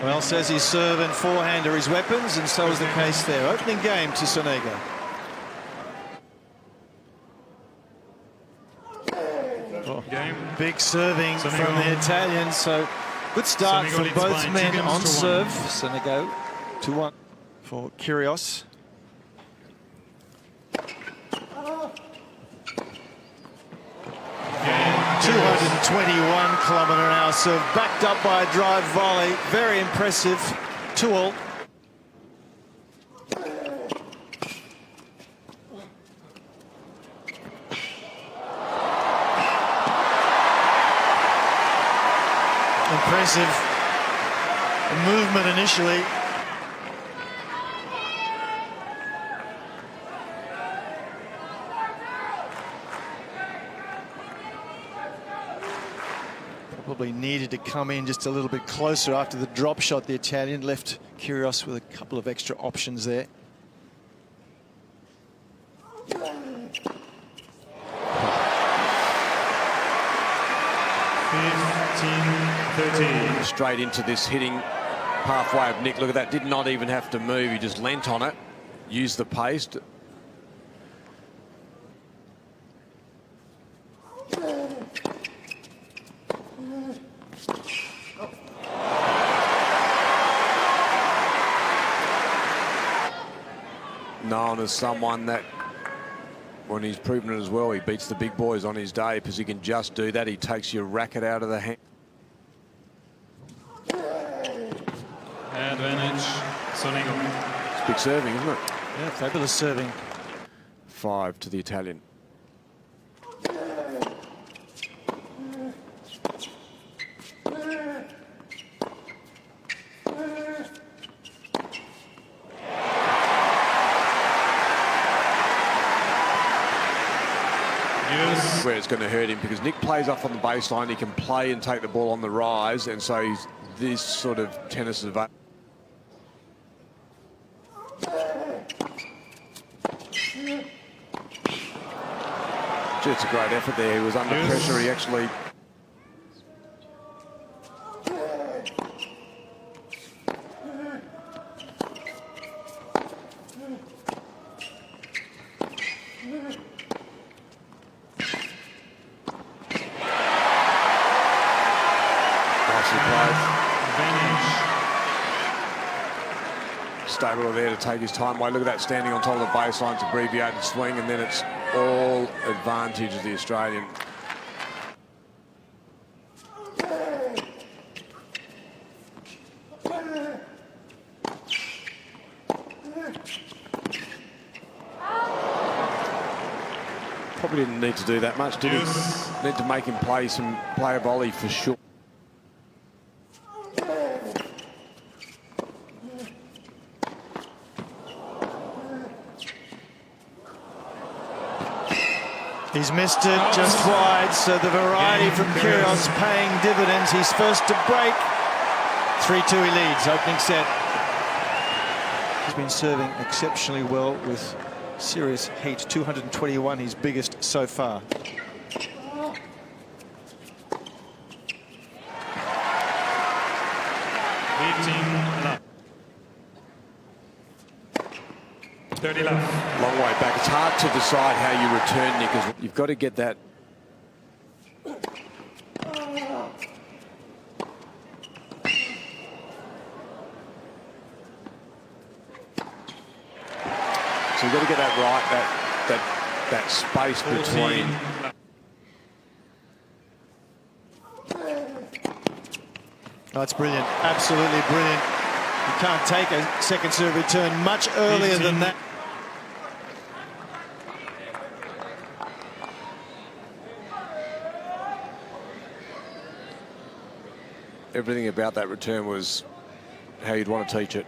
Well, says his serve and forehand are his weapons, and so is the case there. Opening game to Sonego. Oh, big serving from the Italians, so good start for both men on serve. Sonego 2-1 for Kyrgios. 221km/h serve, backed up by a drive volley. Very impressive. 2-all. Impressive movement initially. Probably needed to come in just a little bit closer after the drop shot. The Italian left Kyrgios with a couple of extra options there. Straight into this hitting halfway of Nick. Look at that, did not even have to move. He just leant on it, used the pace. Known as someone that, when he's proven it as well, he beats the big boys on his day because he can just do that. He takes your racket out of the hand. Advantage, Sonego. It's big serving, isn't it? Yeah, fabulous serving. 5 to the Italian. Where it's going to hurt him, because Nick plays up on the baseline, he can play and take the ball on the rise, and so he's this sort of tennis of it's a great effort there. He was under pressure. He actually stable there to take his time away. Look at that, standing on top of the baseline, it's abbreviated swing, and then it's all advantage of the Australian. Probably didn't need to do that much, did he? Need to make him play a volley for sure. He's missed it just wide, so the variety from Kyrgios paying dividends. He's first to break. 3-2 he leads, opening set. He's been serving exceptionally well with serious heat. 221, his biggest so far. 30 left. Long way back. It's hard to decide how you return, Nick, because you've got to get that. So you've got to get that right, that space between. That's brilliant, absolutely brilliant. You can't take a second serve return much earlier than that. Everything about that return was how you'd want to teach it.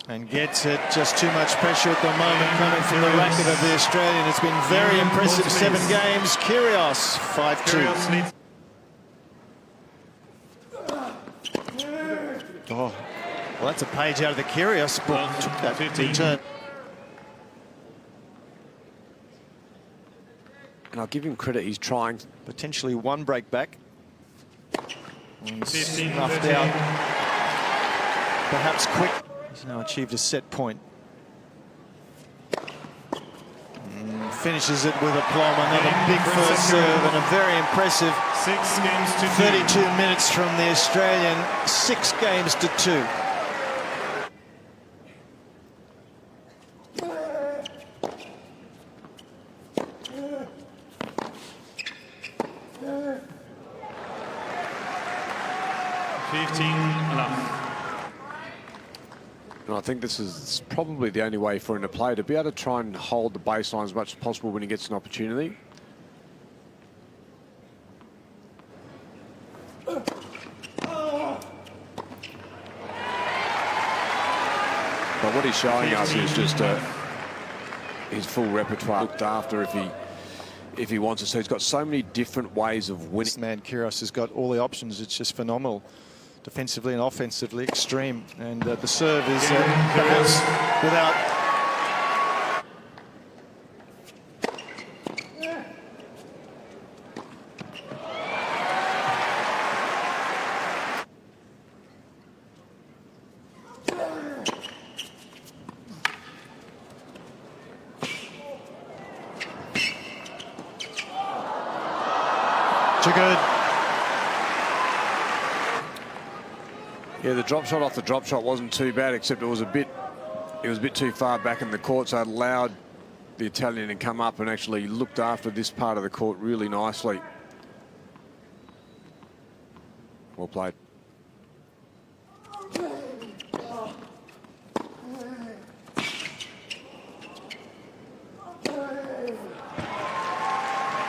And gets it, just too much pressure at the moment coming from the racket of the Australian. It's been very impressive, 7 games. Kyrgios, 5-2. Oh, well, that's a page out of the Kyrgios book. Took that return. And I'll give him credit, he's trying. Potentially one break back. And 15, snuffed 13. out. Perhaps quick. He's now achieved a set point. Finishes it with aplomb. Another big first serve and a very impressive 6 games to 32 minutes from the Australian. 6 games to 2. And I think this is probably the only way for him to play, to be able to try and hold the baseline as much as possible when he gets an opportunity. But what he's showing us is just his full repertoire looked after if he wants to. So he's got so many different ways of winning. This man Kyrgios has got all the options. It's just phenomenal. Defensively and offensively, extreme. And the serve is perhaps without... Too good. Yeah, the drop shot off the drop shot wasn't too bad, except it was a bit too far back in the court, so it allowed the Italian to come up and actually looked after this part of the court really nicely. Well played.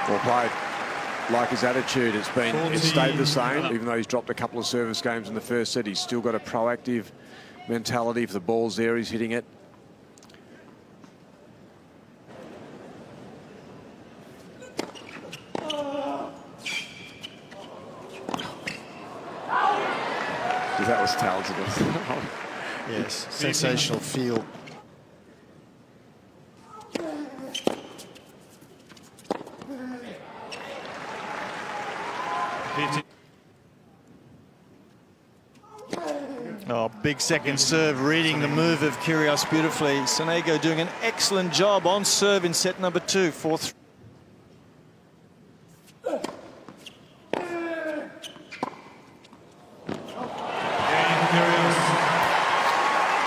Well played. Like his attitude, it's stayed the same. Even though he's dropped a couple of service games in the first set, he's still got a proactive mentality. If the ball's there, he's hitting it. That was talented. Yes, sensational feel. Oh, big second serve, reading the move of Kyrgios beautifully. Sonego doing an excellent job on serve in set number 2. 4-3.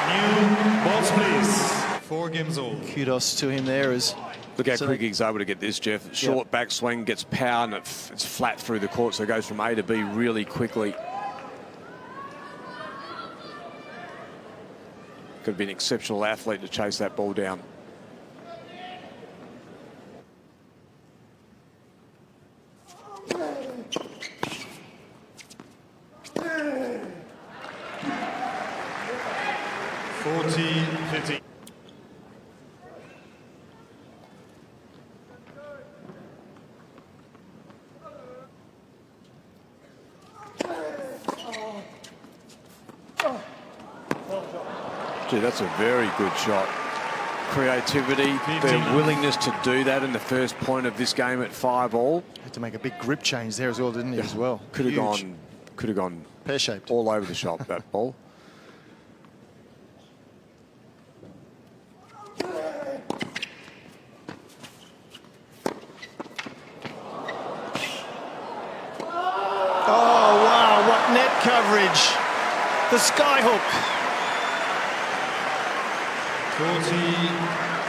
New balls, please. 4 games old. Kudos to him there as... Look how quick he's able to get this, Jeff. Short backswing, gets power, and it's flat through the court, so it goes from A to B really quickly. Could be an exceptional athlete to chase that ball down. Gee, that's a very good shot. Creativity, their willingness to do that in the first point of this game at 5-all. Had to make a big grip change there as well, didn't he, as well? Could have gone pear-shaped all over the shop, that ball. Oh, wow, what net coverage. The skyhook. 40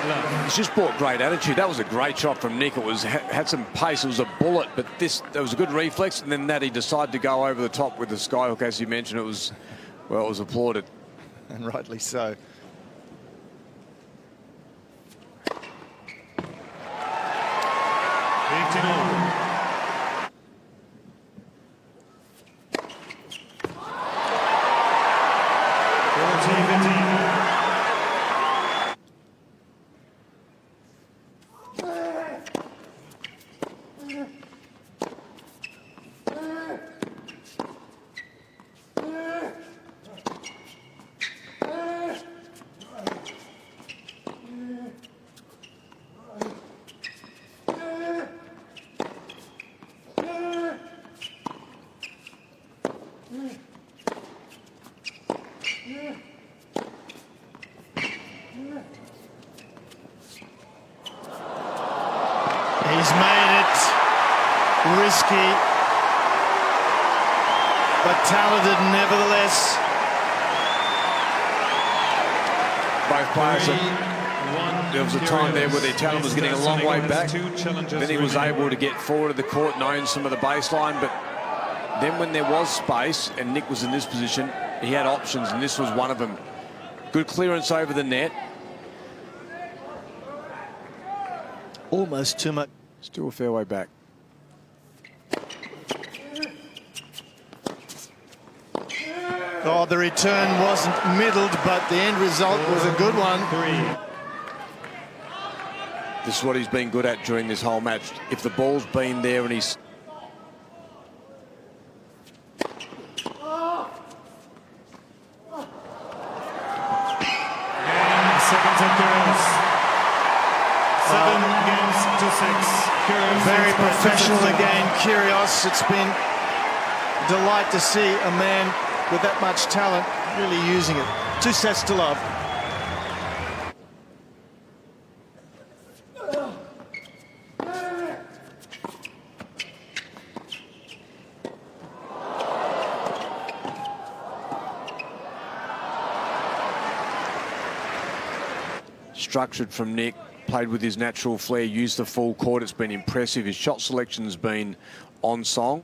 love. He's just brought great attitude. That was a great shot from Nick. It was had some pace. It was a bullet, but that was a good reflex. And then that he decided to go over the top with the skyhook, as you mentioned. It was applauded. And rightly so. He's made it risky, but talented nevertheless. Both players, there was a time there where the Italian was getting a long way back. Then he was able to get forward of the court and own some of the baseline, but then when there was space and Nick was in this position, he had options, and this was one of them. Good clearance over the net. Almost too much. Still a fair way back. Oh, the return wasn't middled, but the end result was a good one. This is what he's been good at during this whole match. If the ball's been there and he's... Very professional again, Kyrgios. It's been a delight to see a man with that much talent really using it. 2 sets to love. Structured from Nick, played with his natural flair, used the full court. It's been impressive. His shot selection's been on song.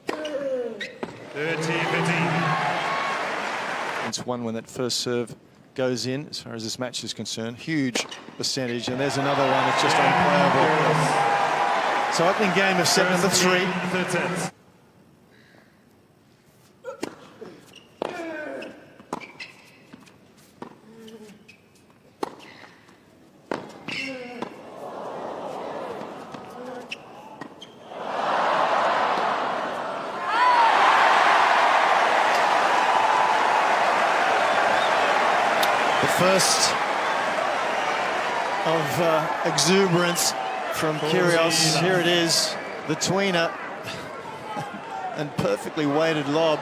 30-15. It's one when that first serve goes in, as far as this match is concerned. Huge percentage, and there's another one that's just unplayable. So opening game of 7-3. The first of exuberance from Kyrgios. Here it is, the tweener, and perfectly weighted lob.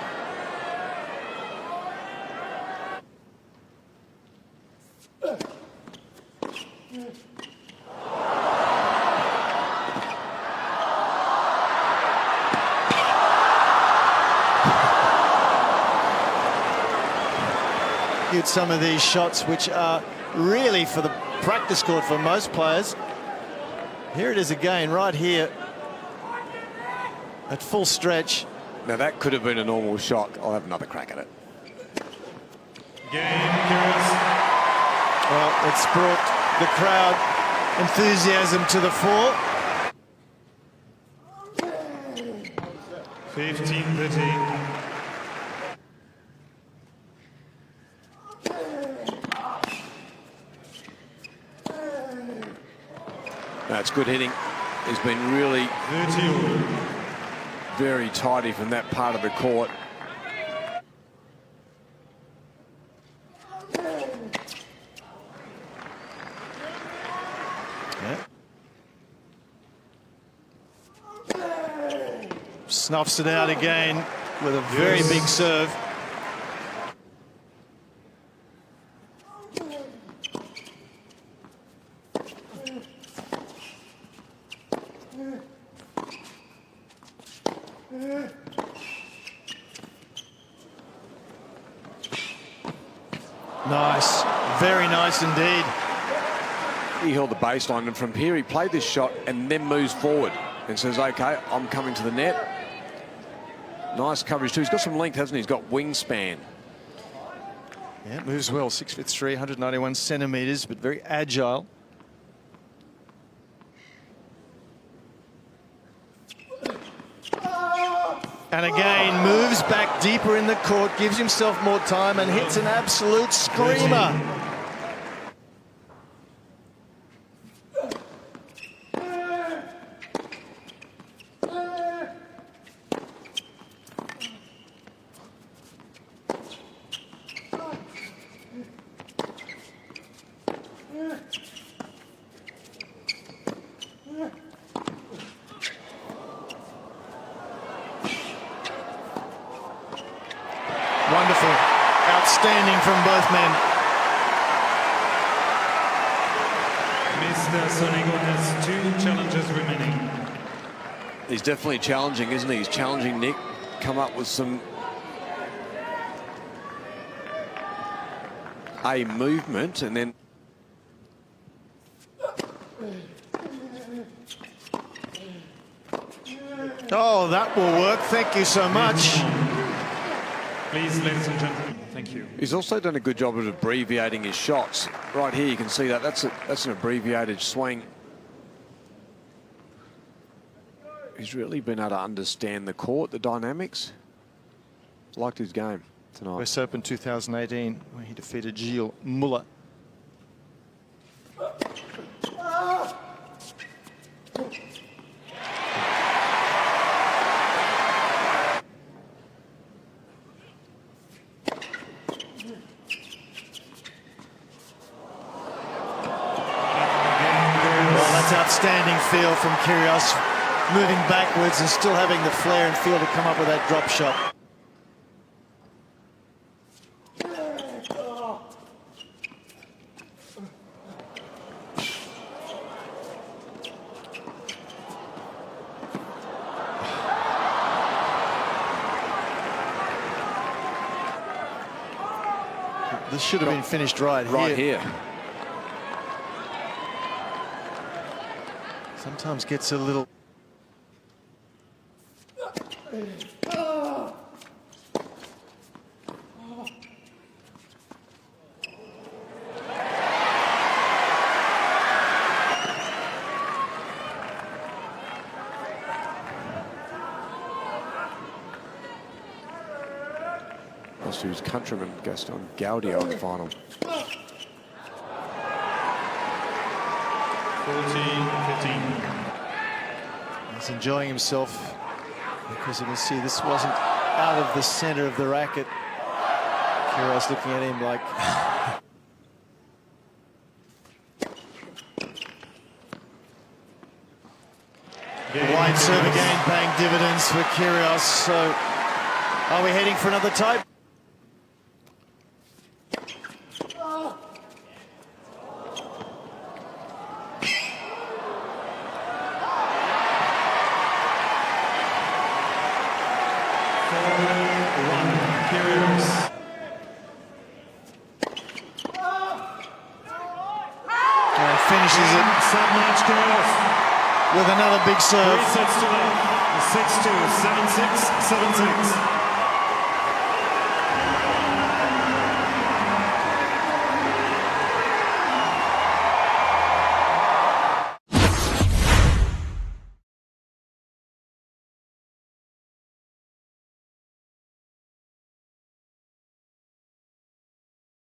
Some of these shots which are really for the practice court for most players. Here it is again, right here at full stretch. Now that could have been a normal shot. I'll have another crack at it. Well, it's brought the crowd enthusiasm to the fore. 15-13. That's good hitting. He's been really very tidy from that part of the court. Yeah. Snuffs it out again with a very big serve. Nice, very nice indeed. He held the baseline, and from here he played this shot and then moves forward and says, okay, I'm coming to the net. Nice coverage too. He's got some length, hasn't he? He's got wingspan. Yeah, moves well. 6'3", 191 centimeters, but very agile. And again, moves back deeper in the court, gives himself more time, and hits an absolute screamer. Wonderful. Outstanding from both men. Mr. Sonego has 2 challenges remaining. He's definitely challenging, isn't he? He's challenging Nick. Come up with some movement, and then Oh, that will work. Thank you so much. Please, ladies and gentlemen, thank you. he's also done a good job of abbreviating his shots. Right here, you can see that. That's an abbreviated swing. He's really been able to understand the court, the dynamics. Liked his game tonight. West Open 2018, where he defeated Gilles Muller. Outstanding feel from Kyrgios, moving backwards and still having the flair and feel to come up with that drop shot. This should have been finished right here. Sometimes gets a little... Lost to his countryman Gaston Gaudio in the final. 14-15. He's enjoying himself because you can see this wasn't out of the center of the racket. Kyrgios looking at him like... Wide serve again paying dividends for Kyrgios. So are we heading for another tie? Finishes it with another big serve. 3 sets to love. 6-2, 7-6, 7-6.